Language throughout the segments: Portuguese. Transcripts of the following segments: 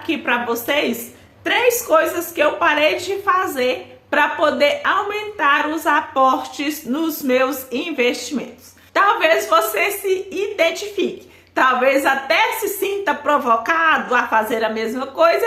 aqui para vocês 3 coisas que eu parei de fazer para poder aumentar os aportes nos meus investimentos. Talvez você se identifique, talvez até se sinta provocado a fazer a mesma coisa,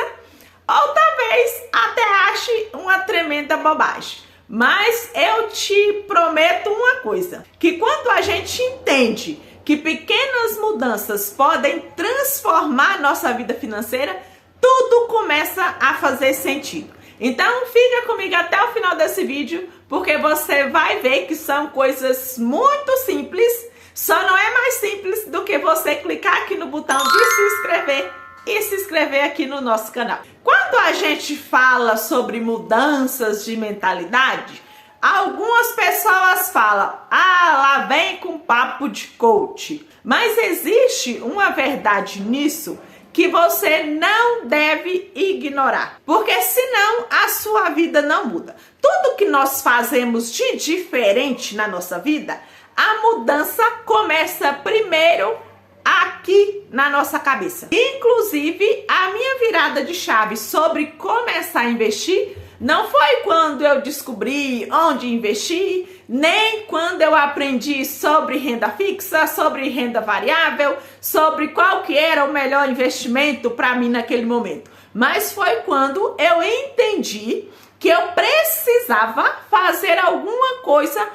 ou talvez até ache uma tremenda bobagem. Mas eu te prometo uma coisa, que quando a gente entende que pequenas mudanças podem transformar nossa vida financeira, tudo começa a fazer sentido. Então fica comigo até o final desse vídeo, porque você vai ver que são coisas muito simples, só não é mais simples do que você clicar aqui no botão de se inscrever e se inscrever aqui no nosso canal. Quando a gente fala sobre mudanças de mentalidade, algumas pessoas falam, lá vem com papo de coach. Mas existe uma verdade nisso que você não deve ignorar, porque senão a sua vida não muda. Tudo que nós fazemos de diferente na nossa vida, a mudança começa primeiro aqui na nossa cabeça. Inclusive, a minha virada de chave sobre começar a investir não foi quando eu descobri onde investir, nem quando eu aprendi sobre renda fixa, sobre renda variável, sobre qual que era o melhor investimento para mim naquele momento. Mas foi quando eu entendi que eu precisava fazer alguma coisa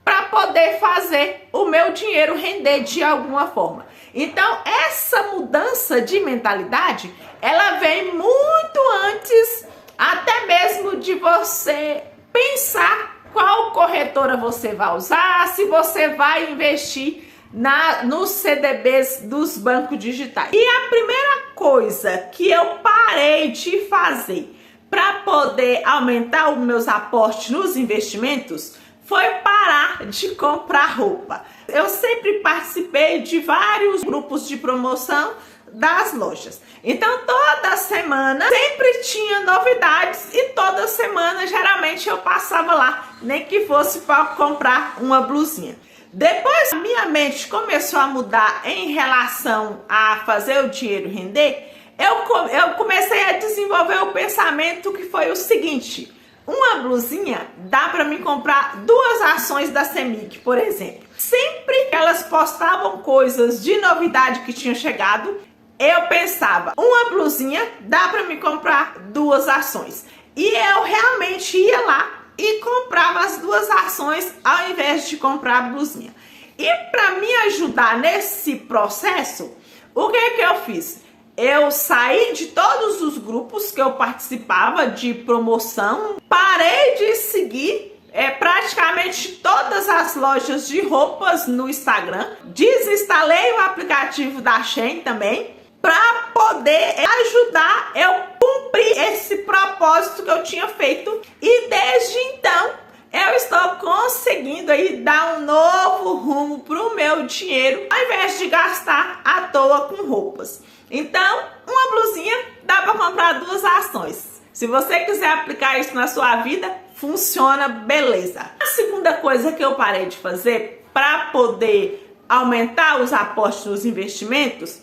para poder fazer o meu dinheiro render de alguma forma. Então, essa mudança de mentalidade, ela vem muito antes até mesmo de você pensar qual corretora você vai usar, se você vai investir nos CDBs dos bancos digitais. E a primeira coisa que eu parei de fazer para poder aumentar os meus aportes nos investimentos foi parar de comprar roupa. Eu sempre participei de vários grupos de promoção das lojas. Então toda semana sempre tinha novidades e toda semana geralmente eu passava lá, nem que fosse para comprar uma blusinha. Depois minha mente começou a mudar em relação a fazer o dinheiro render, eu comecei a desenvolver o pensamento que foi o seguinte: uma blusinha dá para mim comprar 2 ações da CEMIG, por exemplo. Sempre que elas postavam coisas de novidade que tinham chegado, eu pensava, uma blusinha dá para me comprar 2 ações. E eu realmente ia lá e comprava as 2 ações ao invés de comprar a blusinha. E para me ajudar nesse processo, o que eu fiz? Eu saí de todos os grupos que eu participava de promoção, parei de seguir praticamente todas as lojas de roupas no Instagram, desinstalei o aplicativo da Shein também, para poder ajudar eu cumprir esse propósito que eu tinha feito. E desde então eu estou conseguindo aí dar um novo rumo para o meu dinheiro, ao invés de gastar à toa com roupas. Então, uma blusinha dá para comprar 2 ações. Se você quiser aplicar isso na sua vida, funciona, beleza. A segunda coisa que eu parei de fazer para poder aumentar os aportes nos investimentos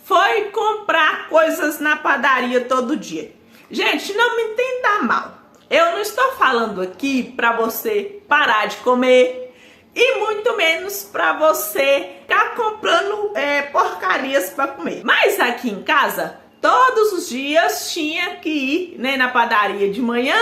foi comprar coisas na padaria todo dia. Gente, não me entenda mal. Eu não estou falando aqui para você parar de comer e muito menos para você ficar comprando porcarias para comer. Mas aqui em casa, todos os dias tinha que ir, né, na padaria de manhã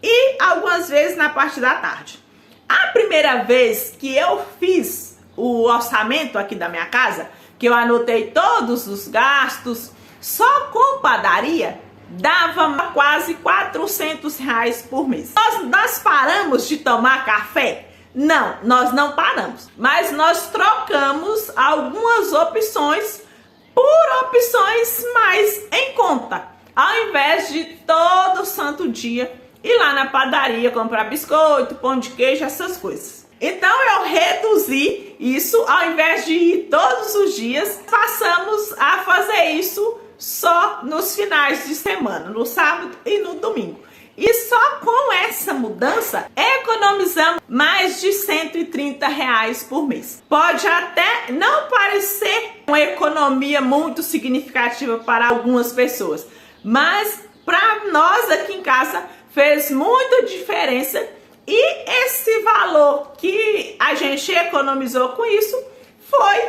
e algumas vezes na parte da tarde. A primeira vez que eu fiz o orçamento aqui da minha casa, que eu anotei todos os gastos, só com padaria, dava quase R$400 por mês. Nós paramos de tomar café? Não, nós não paramos. Mas nós trocamos algumas opções por opções mais em conta. Ao invés de todo santo dia ir lá na padaria comprar biscoito, pão de queijo, essas coisas. Então eu reduzi isso, ao invés de ir todos os dias, passamos a fazer isso só nos finais de semana, no sábado e no domingo. E só com essa mudança, economizamos mais de R$130 por mês. Pode até não parecer uma economia muito significativa para algumas pessoas, mas para nós aqui em casa fez muita diferença e esse valor que a gente economizou com isso foi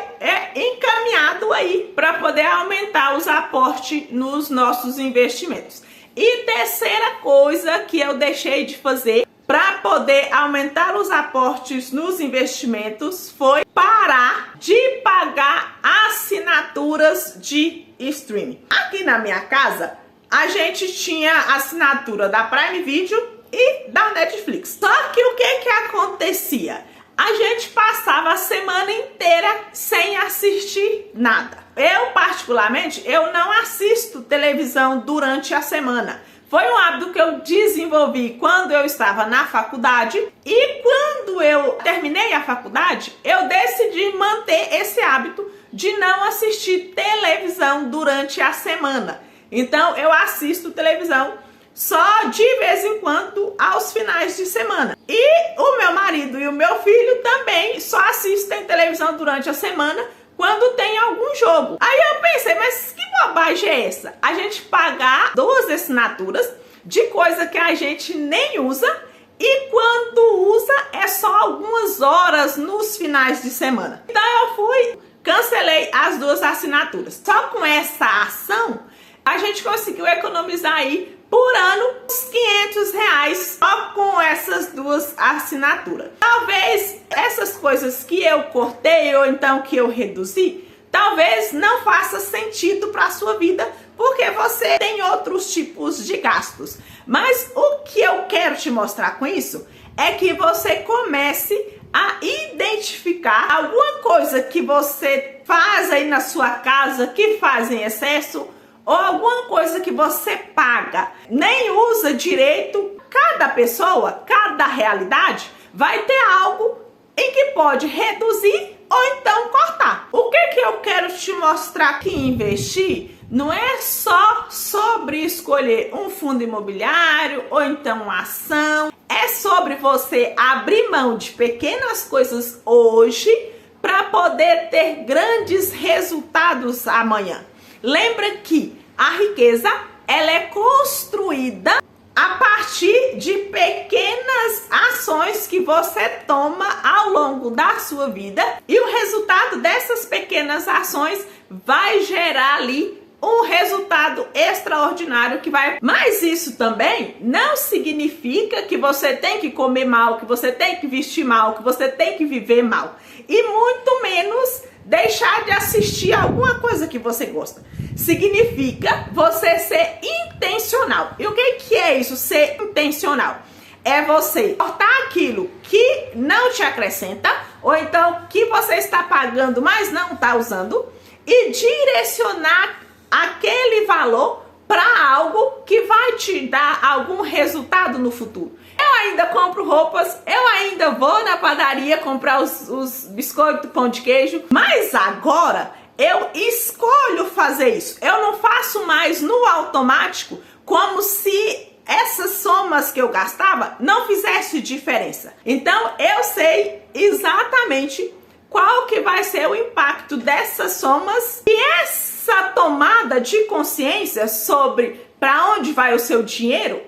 encaminhado aí para poder aumentar os aportes nos nossos investimentos. E terceira coisa que eu deixei de fazer para poder aumentar os aportes nos investimentos foi parar de pagar assinaturas de streaming. Aqui na minha casa, a gente tinha assinatura da Prime Video e da Netflix. Só que o que acontecia? A gente passava a semana inteira sem assistir nada. Eu, particularmente, eu não assisto televisão durante a semana. Foi um hábito que eu desenvolvi quando eu estava na faculdade e quando eu terminei a faculdade, eu decidi manter esse hábito de não assistir televisão durante a semana. Então, eu assisto televisão só de vez em quando aos finais de semana. E o meu marido e o meu filho também só assistem televisão durante a semana quando tem algum jogo. Aí eu pensei, mas que bobagem é essa? A gente pagar 2 assinaturas de coisa que a gente nem usa e quando usa é só algumas horas nos finais de semana. Então eu cancelei as 2 assinaturas. Só com essa ação a gente conseguiu economizar aí por ano uns R$500 só com essas 2 assinaturas. Talvez essas coisas que eu cortei ou então que eu reduzi, talvez não faça sentido para a sua vida, porque você tem outros tipos de gastos. Mas o que eu quero te mostrar com isso é que você comece a identificar alguma coisa que você faz aí na sua casa que faz em excesso, ou alguma coisa que você paga, nem usa direito. Cada pessoa, cada realidade vai ter algo em que pode reduzir ou então cortar. O que eu quero te mostrar que investir não é só sobre escolher um fundo imobiliário ou então uma ação. É sobre você abrir mão de pequenas coisas hoje para poder ter grandes resultados amanhã. Lembra que a riqueza ela é construída a partir de pequenas ações que você toma ao longo da sua vida e o resultado dessas pequenas ações vai gerar ali um resultado extraordinário que vai. Mas isso também não significa que você tem que comer mal, que você tem que vestir mal, que você tem que viver mal e muito menos deixar de assistir alguma coisa que você gosta. Significa você ser intencional. E o que é isso, ser intencional? É você cortar aquilo que não te acrescenta, ou então que você está pagando, mas não está usando, e direcionar aquele valor para algo que vai te dar algum resultado no futuro. Eu ainda compro roupas, eu ainda vou na padaria comprar os biscoitos, pão de queijo, mas agora eu escolho fazer isso. Eu não faço mais no automático como se essas somas que eu gastava não fizesse diferença. Então eu sei exatamente qual que vai ser o impacto dessas somas e essa tomada de consciência sobre para onde vai o seu dinheiro,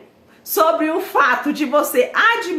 sobre o fato de você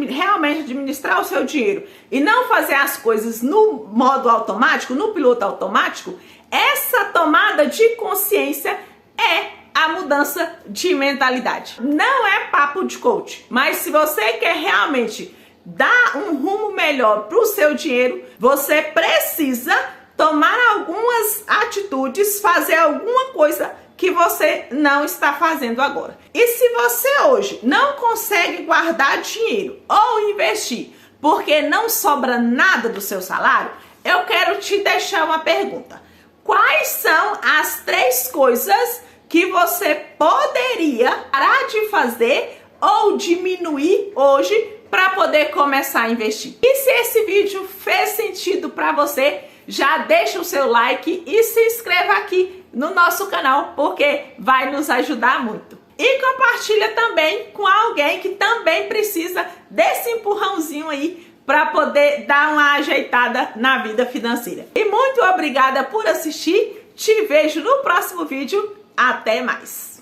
realmente administrar o seu dinheiro e não fazer as coisas no modo automático, no piloto automático, essa tomada de consciência é a mudança de mentalidade. Não é papo de coach, mas se você quer realmente dar um rumo melhor para o seu dinheiro, você precisa tomar algumas atitudes, fazer alguma coisa que você não está fazendo agora. E se você hoje não consegue guardar dinheiro ou investir porque não sobra nada do seu salário, eu quero te deixar uma pergunta. Quais são as 3 coisas que você poderia parar de fazer ou diminuir hoje para poder começar a investir? E se esse vídeo fez sentido para você, já deixa o seu like e se inscreva aqui no nosso canal, porque vai nos ajudar muito. E compartilha também com alguém que também precisa desse empurrãozinho aí para poder dar uma ajeitada na vida financeira. E muito obrigada por assistir. Te vejo no próximo vídeo. Até mais!